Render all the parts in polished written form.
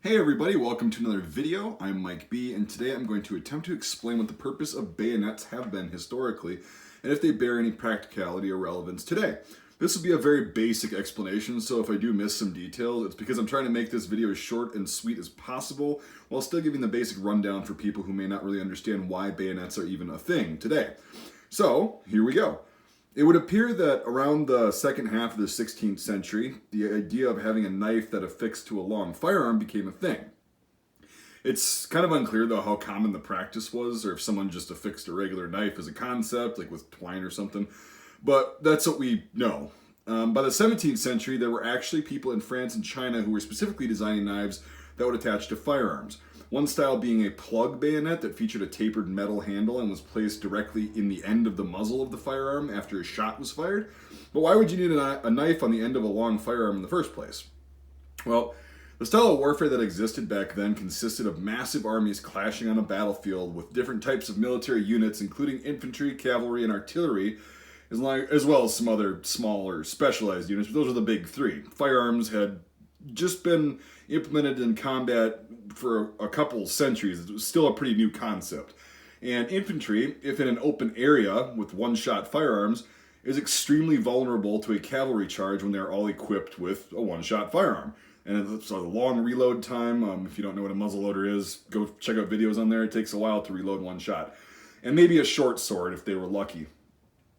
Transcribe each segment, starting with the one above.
Hey everybody, welcome to another video. I'm Mike B, and today I'm going to attempt to explain what the purpose of bayonets have been historically, and if they bear any practicality or relevance today. This will be a very basic explanation, so if I do miss some details, it's because I'm trying to make this video as short and sweet as possible, while still giving the basic rundown for people who may not really understand why bayonets are even a thing today. So, here we go. It would appear that around the second half of the 16th century, the idea of having a knife that affixed to a long firearm became a thing. It's kind of unclear, though, how common the practice was, or if someone just affixed a regular knife as a concept, like with twine or something, but that's what we know. By the 17th century, there were actually people in France and China who were specifically designing knives that would attach to firearms. One style being a plug bayonet that featured a tapered metal handle and was placed directly in the end of the muzzle of the firearm after a shot was fired. But why would you need a knife on the end of a long firearm in the first place? Well, the style of warfare that existed back then consisted of massive armies clashing on a battlefield with different types of military units, including infantry, cavalry, and artillery, as well as some other smaller specialized units. But those are the big three. Firearms had just been implemented in combat for a couple centuries. It was still a pretty new concept. And infantry, if in an open area with one-shot firearms, is extremely vulnerable to a cavalry charge when they're all equipped with a one-shot firearm. And it's a long reload time. If you don't know what a muzzleloader is, go check out videos on there. It takes a while to reload one shot. And maybe a short sword, if they were lucky,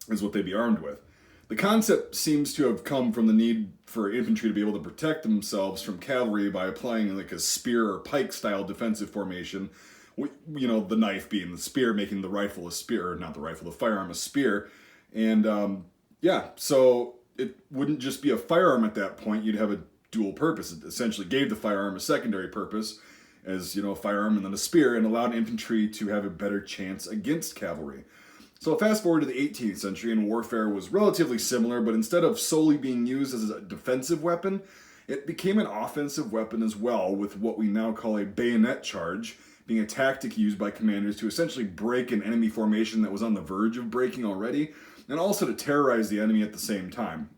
is what they'd be armed with. The concept seems to have come from the need for infantry to be able to protect themselves from cavalry by applying like a spear or pike style defensive formation. You know, the knife being the spear, making the rifle a spear, or not the rifle, the firearm a spear. And so it wouldn't just be a firearm at that point. You'd have a dual purpose. It essentially gave the firearm a secondary purpose as, a firearm and then a spear, and allowed infantry to have a better chance against cavalry. So fast forward to the 18th century, and warfare was relatively similar, but instead of solely being used as a defensive weapon, it became an offensive weapon as well, with what we now call a bayonet charge, being a tactic used by commanders to essentially break an enemy formation that was on the verge of breaking already, and also to terrorize the enemy at the same time.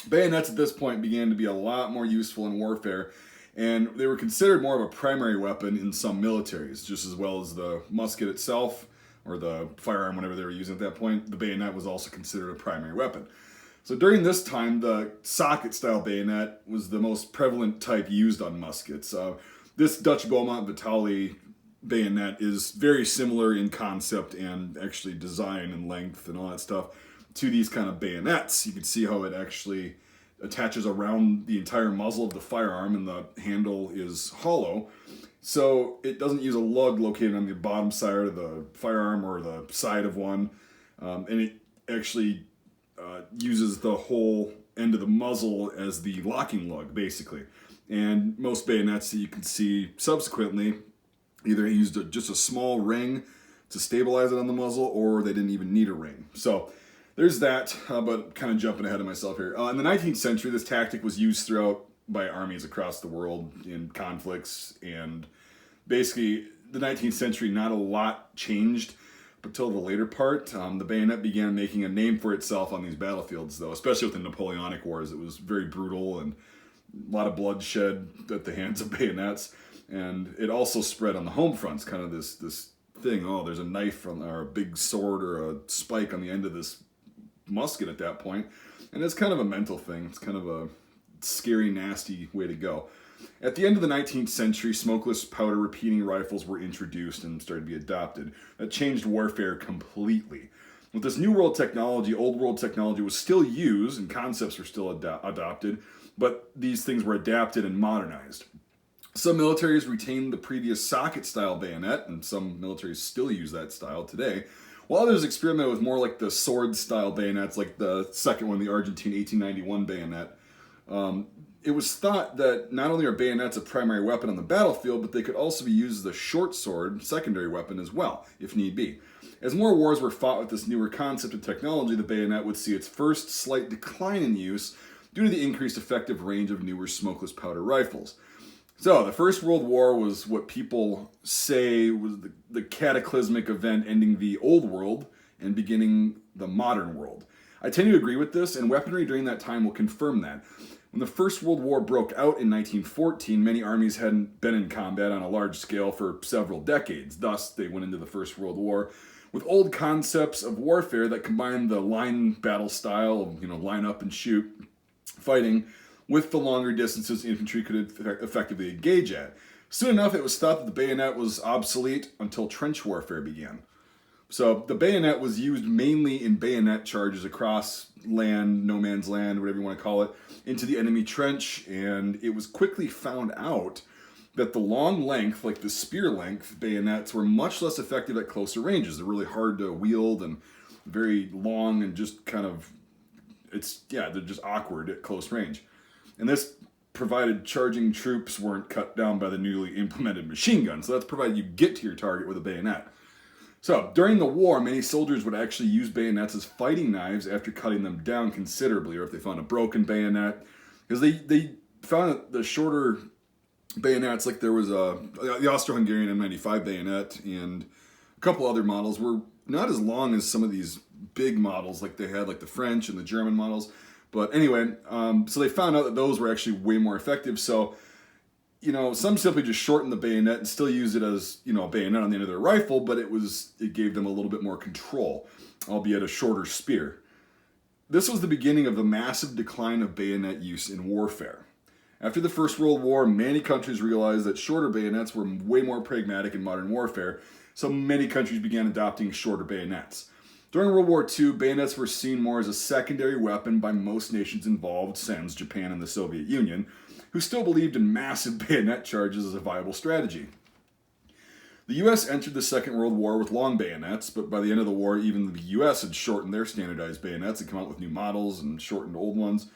Bayonets at this point began to be a lot more useful in warfare, and they were considered more of a primary weapon in some militaries, just as well as the musket itself, or the firearm, whatever they were using at that point. The bayonet was also considered a primary weapon. So during this time, the socket-style bayonet was the most prevalent type used on muskets. This Dutch Beaumont Vitali bayonet is very similar in concept and actually design and length and all that stuff to these kind of bayonets. You can see how it actually attaches around the entire muzzle of the firearm, and the handle is hollow. So it doesn't use a lug located on the bottom side of the firearm or the side of one. And it actually uses the whole end of the muzzle as the locking lug, basically. And most bayonets that you can see subsequently either used just a small ring to stabilize it on the muzzle, or they didn't even need a ring. So there's that, but kind of jumping ahead of myself here. In the 19th century, this tactic was used throughout by armies across the world in conflicts, and basically the 19th century, not a lot changed until the later part. The bayonet began making a name for itself on these battlefields, though, especially with the Napoleonic Wars. It was very brutal and a lot of bloodshed at the hands of bayonets, and it also spread on the home fronts, kind of this thing, there's a knife or a big sword or a spike on the end of this musket at that point, and it's kind of a mental thing. It's kind of a scary, nasty way to go. At the end of the 19th century, smokeless powder repeating rifles were introduced and started to be adopted. That changed warfare completely. With this new world technology, old world technology was still used and concepts were still adopted, but these things were adapted and modernized. Some militaries retained the previous socket-style bayonet, and some militaries still use that style today, while others experimented with more like the sword-style bayonets, like the second one, the Argentine 1891 bayonet. It was thought that not only are bayonets a primary weapon on the battlefield, but they could also be used as a short sword, secondary weapon as well, if need be. As more wars were fought with this newer concept of technology, the bayonet would see its first slight decline in use due to the increased effective range of newer smokeless powder rifles. So, the First World War was what people say was the cataclysmic event ending the old world and beginning the modern world. I tend to agree with this, and weaponry during that time will confirm that. When the First World War broke out in 1914, many armies hadn't been in combat on a large scale for several decades. Thus, they went into the First World War with old concepts of warfare that combined the line battle style of, line up and shoot fighting with the longer distances infantry could effectively engage at. Soon enough, it was thought that the bayonet was obsolete until trench warfare began. So the bayonet was used mainly in bayonet charges across land, no man's land, whatever you want to call it, into the enemy trench, and it was quickly found out that the long length, like the spear length bayonets, were much less effective at closer ranges. They're really hard to wield and very long and just kind of, they're just awkward at close range. And this provided charging troops weren't cut down by the newly implemented machine gun. So that's provided you get to your target with a bayonet. So during the war, many soldiers would actually use bayonets as fighting knives after cutting them down considerably, or if they found a broken bayonet, because they found that the shorter bayonets, like there was the Austro-Hungarian M95 bayonet and a couple other models, were not as long as some of these big models like they had, like the French and the German models. But anyway, so they found out that those were actually way more effective. So, some simply just shortened the bayonet and still use it as, a bayonet on the end of their rifle, but it gave them a little bit more control, albeit a shorter spear. This was the beginning of the massive decline of bayonet use in warfare. After the First World War, many countries realized that shorter bayonets were way more pragmatic in modern warfare, so many countries began adopting shorter bayonets. During World War II, bayonets were seen more as a secondary weapon by most nations involved, sans Japan and the Soviet Union, who still believed in massive bayonet charges as a viable strategy. The US entered the Second World War with long bayonets, but by the end of the war, even the US had shortened their standardized bayonets and come out with new models and shortened old ones.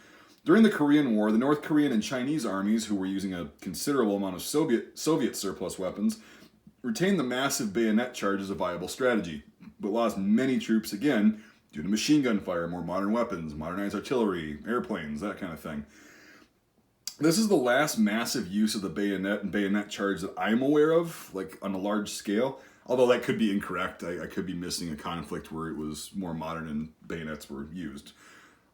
During the Korean War, the North Korean and Chinese armies, who were using a considerable amount of Soviet surplus weapons, retained the massive bayonet charge as a viable strategy, but lost many troops again due to machine gun fire, more modern weapons, modernized artillery, airplanes, that kind of thing. This is the last massive use of the bayonet and bayonet charge that I'm aware of, like on a large scale. Although that could be incorrect. I could be missing a conflict where it was more modern and bayonets were used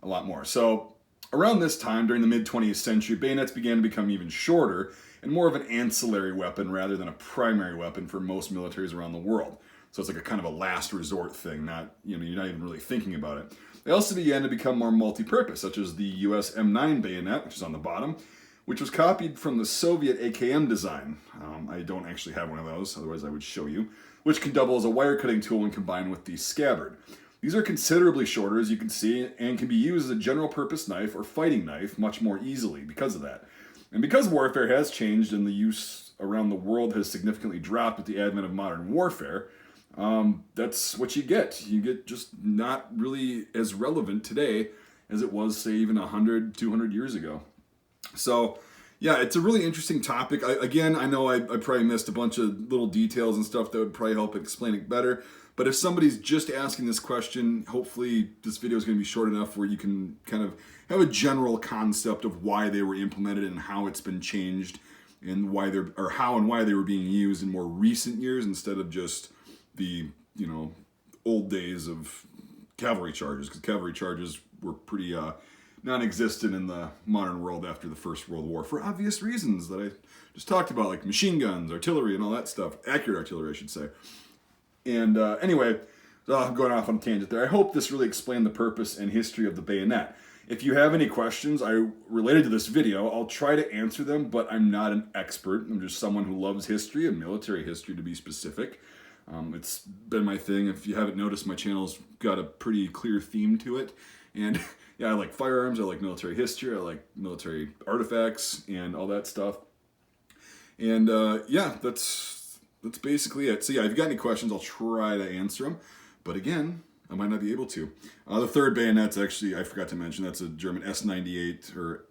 a lot more. So around this time, during the mid-20th century, bayonets began to become even shorter and more of an ancillary weapon rather than a primary weapon for most militaries around the world. So it's like a kind of a last resort thing, not, you're not even really thinking about it. They also began to become more multi-purpose, such as the US M9 bayonet, which is on the bottom, which was copied from the Soviet AKM design. I don't actually have one of those, otherwise I would show you, which can double as a wire cutting tool when combined with the scabbard. These are considerably shorter, as you can see, and can be used as a general purpose knife or fighting knife much more easily because of that. And because warfare has changed and the use around the world has significantly dropped with the advent of modern warfare, that's what you get. You get just not really as relevant today as it was, say, even 100, 200 years ago. So, yeah, it's a really interesting topic. I know I probably missed a bunch of little details and stuff that would probably help explain it better. But if somebody's just asking this question, hopefully this video is going to be short enough where you can kind of have a general concept of why they were implemented and how it's been changed and why they were being used in more recent years instead of just the, old days of cavalry charges, because cavalry charges were pretty non-existent in the modern world after the First World War for obvious reasons that I just talked about, like machine guns, artillery, and all that stuff. Accurate artillery, I should say. And anyway, I'm going off on a tangent there. I hope this really explained the purpose and history of the bayonet. If you have any questions related to this video, I'll try to answer them, but I'm not an expert. I'm just someone who loves history and military history, to be specific. It's been my thing. If you haven't noticed, my channel's got a pretty clear theme to it. And yeah, I like firearms, I like military history, I like military artifacts and all that stuff. And yeah, that's basically it. So yeah, if you've got any questions, I'll try to answer them. But again, I might not be able to. The third bayonet's actually, I forgot to mention, that's a German S98 or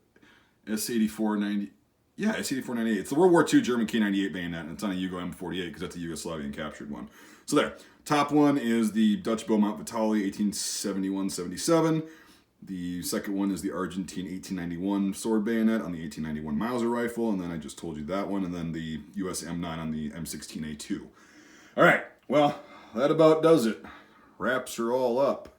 S8490. Yeah, S8498. It's the World War II German K98 bayonet, and it's on a Yugo M48 because that's a Yugoslavian captured one. So there. Top one is the Dutch Beaumont Vitali 1871-77. The second one is the Argentine 1891 sword bayonet on the 1891 Mauser rifle, and then I just told you that one, and then the US M9 on the M16A2. All right, well, that about does it. Wraps are all up.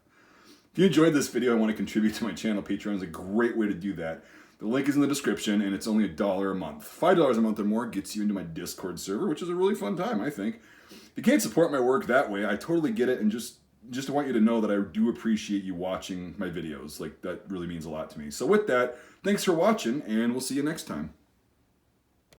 If you enjoyed this video and want to contribute to my channel, Patreon is a great way to do that. The link is in the description, and it's only $1 a month. $5 a month or more gets you into my Discord server, which is a really fun time, I think. If you can't support my work that way, I totally get it, and just want you to know that I do appreciate you watching my videos. Like, that really means a lot to me. So with that, thanks for watching, and we'll see you next time.